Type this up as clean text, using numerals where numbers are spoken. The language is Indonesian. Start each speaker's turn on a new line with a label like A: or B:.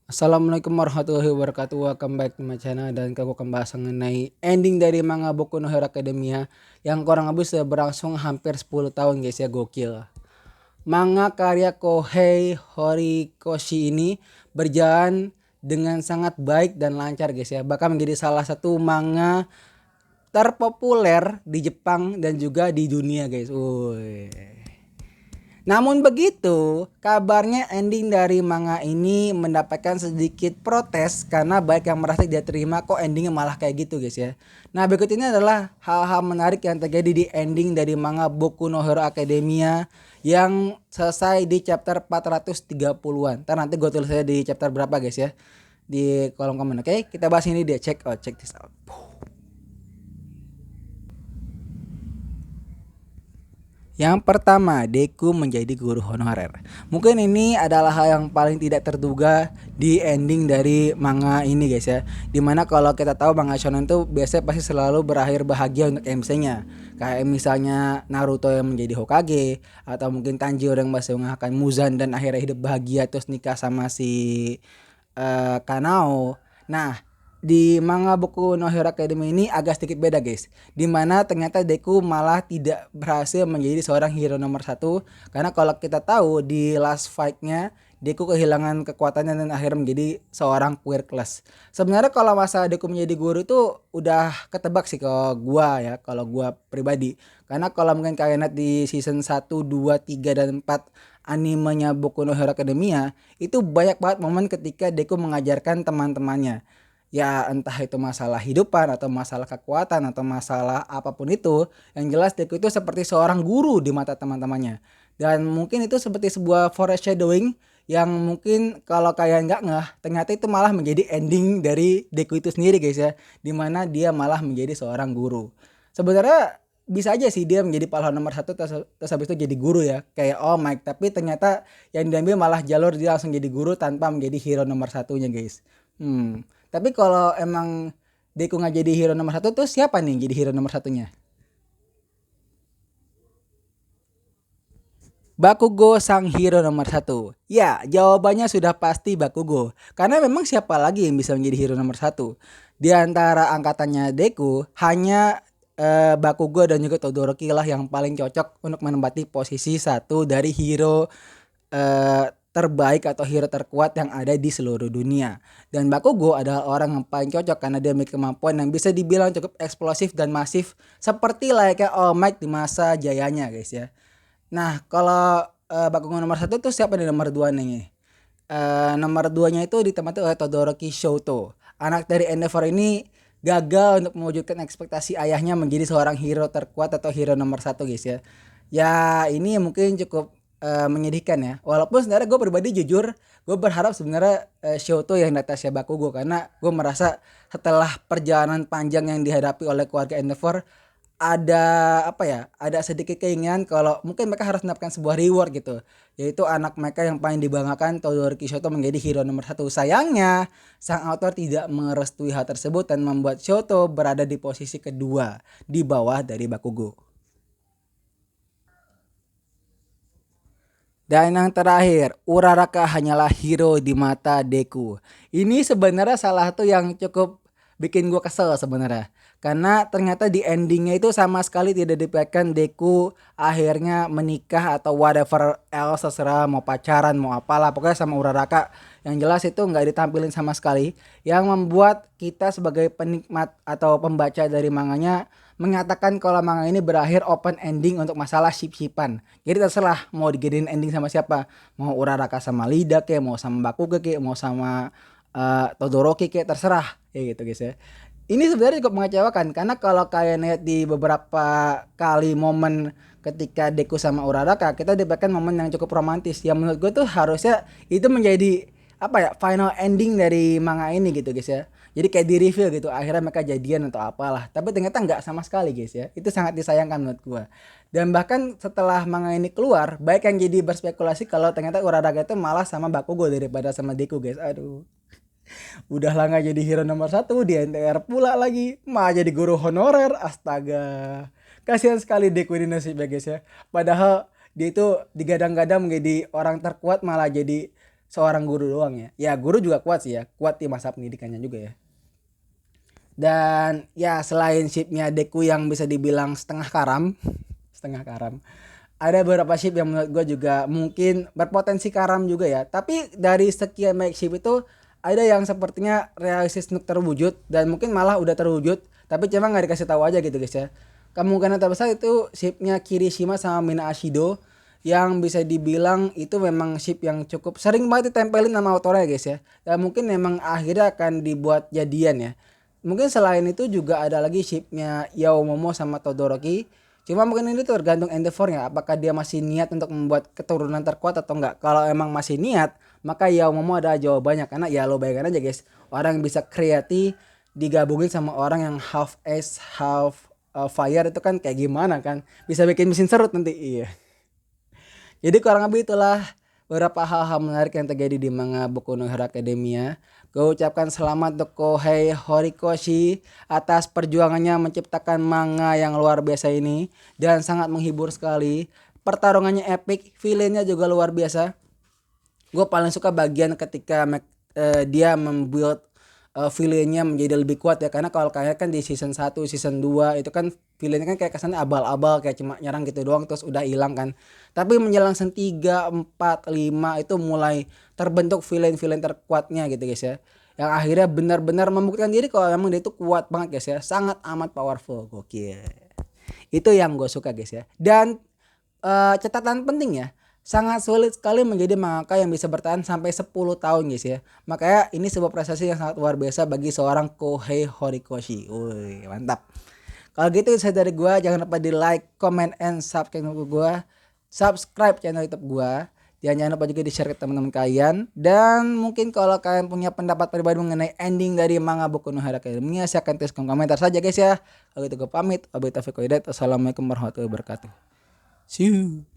A: Assalamualaikum warahmatullahi wabarakatuh. Welcome back to my channel dan aku akan bahas mengenai ending dari manga Boku no Hero Academia yang kurang lebih sudah berlangsung hampir 10 tahun guys ya, gokil. Manga karya Kohei Horikoshi ini berjalan dengan sangat baik dan lancar guys ya. Bahkan menjadi salah satu manga terpopuler di Jepang dan juga di dunia guys. Namun begitu, kabarnya ending dari manga ini mendapatkan sedikit protes karena baik yang merasa tidak terima kok endingnya malah kayak gitu guys ya. Nah, berikut ini adalah hal-hal menarik yang terjadi di ending dari manga Boku no Hero Academia yang selesai di chapter 430-an. Ntar nanti gue tulis aja di chapter berapa guys ya di kolom komen. Oke, kita bahas ini dia. Check this out. Yang pertama, Deku menjadi guru honorer. Mungkin ini adalah hal yang paling tidak terduga di ending dari manga ini guys ya. Dimana kalau kita tahu manga shonen tuh biasanya pasti selalu berakhir bahagia untuk MC-nya. Kayak misalnya Naruto yang menjadi Hokage, atau mungkin Tanjiro yang masih mengalahkan Muzan dan akhirnya hidup bahagia terus nikah sama si Kanao. Nah, di manga Boku no Hero Academy ini agak sedikit beda guys, dimana ternyata Deku malah tidak berhasil menjadi seorang hero nomor satu. Karena kalau kita tahu di last fightnya Deku kehilangan kekuatannya dan akhirnya menjadi seorang queer class. Sebenarnya kalau masa Deku menjadi guru itu udah ketebak sih kalau gua ya, kalau gua pribadi. Karena kalau mungkin kalian lihat di season 1, 2, 3, dan 4 animenya Boku no Hero Academia, itu banyak banget momen ketika Deku mengajarkan teman-temannya. Ya entah itu masalah hidupan atau masalah kekuatan atau masalah apapun itu, yang jelas Deku itu seperti seorang guru di mata teman-temannya. Dan mungkin itu seperti sebuah foreshadowing yang mungkin kalau kalian nggak ngeh, ternyata itu malah menjadi ending dari Deku itu sendiri guys ya, dimana dia malah menjadi seorang guru. Sebenarnya bisa aja sih dia menjadi pahlawan nomor satu terus habis itu jadi guru ya, kayak oh Mike, tapi ternyata yang diambil malah jalur dia langsung jadi guru tanpa menjadi hero nomor satunya guys. Tapi kalau emang Deku nggak jadi hero nomor satu tuh siapa nih jadi hero nomor satunya? Bakugo sang hero nomor satu. Ya, jawabannya sudah pasti Bakugo. Karena memang siapa lagi yang bisa menjadi hero nomor satu? Di antara angkatannya Deku, hanya Bakugo dan juga Todoroki lah yang paling cocok untuk menempati posisi satu dari hero terbaik atau hero terkuat yang ada di seluruh dunia. Dan Bakugo adalah orang yang paling cocok karena dia memiliki kemampuan yang bisa dibilang cukup eksplosif dan masif seperti layaknya All Might di masa jayanya guys ya. Nah, kalau Bakugo nomor satu tuh siapa nih nomor dua nih? Nomor duanya itu ditempati oleh Todoroki Shoto. Anak dari Endeavor ini gagal untuk mewujudkan ekspektasi ayahnya menjadi seorang hero terkuat atau hero nomor satu guys ya. Ya ini mungkin cukup menyedihkan ya. Walaupun sebenarnya gue pribadi jujur, gue berharap sebenarnya Shoto yang Natasha Bakugo, karena gue merasa setelah perjalanan panjang yang dihadapi oleh keluarga Endeavor, ada apa ya, ada sedikit keinginan kalau mungkin mereka harus mendapatkan sebuah reward gitu, yaitu anak mereka yang paling dibanggakan Todoroki Shoto menjadi hero nomor satu. Sayangnya sang author tidak merestui hal tersebut dan membuat Shoto berada di posisi kedua di bawah dari Bakugo. Dan yang terakhir, Uraraka hanyalah hero di mata Deku. Ini sebenarnya salah satu yang cukup bikin gue kesel sebenarnya. Karena ternyata di endingnya itu sama sekali tidak diperlihatkan Deku akhirnya menikah atau whatever else, terserah mau pacaran mau apalah pokoknya sama Uraraka. Yang jelas itu nggak ditampilin sama sekali, yang membuat kita sebagai penikmat atau pembaca dari manganya mengatakan kalau manga ini berakhir open ending untuk masalah ship-shipan. Jadi terserah mau digedein ending sama siapa, mau Uraraka sama Lida kayak, mau sama Bakugo kayak, mau sama Todoroki kayak, terserah kayak gitu guys ya. Ini sebenarnya cukup mengecewakan karena kalau kalian lihat di beberapa kali momen ketika Deku sama Uraraka, kita dapatkan momen yang cukup romantis yang menurut gue tuh harusnya itu menjadi apa ya, final ending dari manga ini gitu guys ya. Jadi kayak di reveal gitu akhirnya mereka jadian atau apalah, tapi ternyata nggak sama sekali guys ya. Itu sangat disayangkan menurut gua. Dan bahkan setelah manga ini keluar, baik yang jadi berspekulasi kalau ternyata Uraraka itu malah sama Bakugo daripada sama Deku guys. Aduh, udah lah nggak jadi hero nomor satu di NTR pula lagi, mah jadi guru honorer. Astaga, kasihan sekali Deku ini nasibnya guys ya. Padahal dia itu digadang-gadang menjadi orang terkuat, malah jadi seorang guru doang ya. Ya guru juga kuat sih ya, kuat di masa pendidikannya juga ya. Dan ya selain shipnya Deku yang bisa dibilang setengah karam, setengah karam, ada beberapa ship yang menurut gue juga mungkin berpotensi karam juga ya. Tapi dari sekian banyak ship itu ada yang sepertinya realistis untuk terwujud dan mungkin malah udah terwujud, tapi cuma nggak dikasih tahu aja gitu guys ya. Kemungkinan terbesar itu shipnya Kirishima sama Mina Ashido yang bisa dibilang itu memang ship yang cukup sering banget ditempelin nama autornya guys ya. Dan mungkin memang akhirnya akan dibuat jadian ya. Mungkin selain itu juga ada lagi shipnya Yaomomo sama Todoroki. Cuma mungkin ini tergantung Endeavornya, apakah dia masih niat untuk membuat keturunan terkuat atau enggak. Kalau emang masih niat, maka Yaomomo ada jawabannya. Karena ya lo bayangkan aja guys, orang yang bisa kreatif digabungin sama orang yang half ice half fire itu kan kayak gimana kan, bisa bikin mesin serut nanti. Iya, jadi kurang lebih itulah beberapa hal-hal menarik yang terjadi di manga Boku no Hero Academia. Gue ucapkan selamat untuk Kohei Horikoshi atas perjuangannya menciptakan manga yang luar biasa ini dan sangat menghibur sekali. Pertarungannya epic, villainnya juga luar biasa. Gue paling suka bagian ketika dia membuild villainnya menjadi lebih kuat ya, karena kalau kayak kan di season 1, season 2 itu kan villainnya kan kayak kesannya abal-abal, kayak cuma nyerang gitu doang terus udah hilang kan. Tapi menjelang season 3, 4, 5 itu mulai terbentuk villain-villain terkuatnya gitu guys ya. Yang akhirnya benar-benar membuktikan diri kalau memang dia itu kuat banget guys ya, sangat amat powerful. Gokil. Itu yang gue suka guys ya. Dan catatan penting ya, sangat sulit sekali menjadi mangaka yang bisa bertahan sampai 10 tahun guys ya. Makanya ini sebuah prestasi yang sangat luar biasa bagi seorang Kohei Horikoshi. Wih, mantap. Kalau gitu saya dari gua, jangan lupa di like, comment, and subscribe channel gua. Subscribe channel YouTube gua. Jangan lupa juga di share ke teman-teman kalian. Dan mungkin kalau kalian punya pendapat pribadi mengenai ending dari manga Boku no Hero Academia, silahkan tulis komentar saja guys ya. Kalau gitu gue pamit. Wabillahi taufiq wal hidayah. Assalamualaikum warahmatullahi wabarakatuh. See you.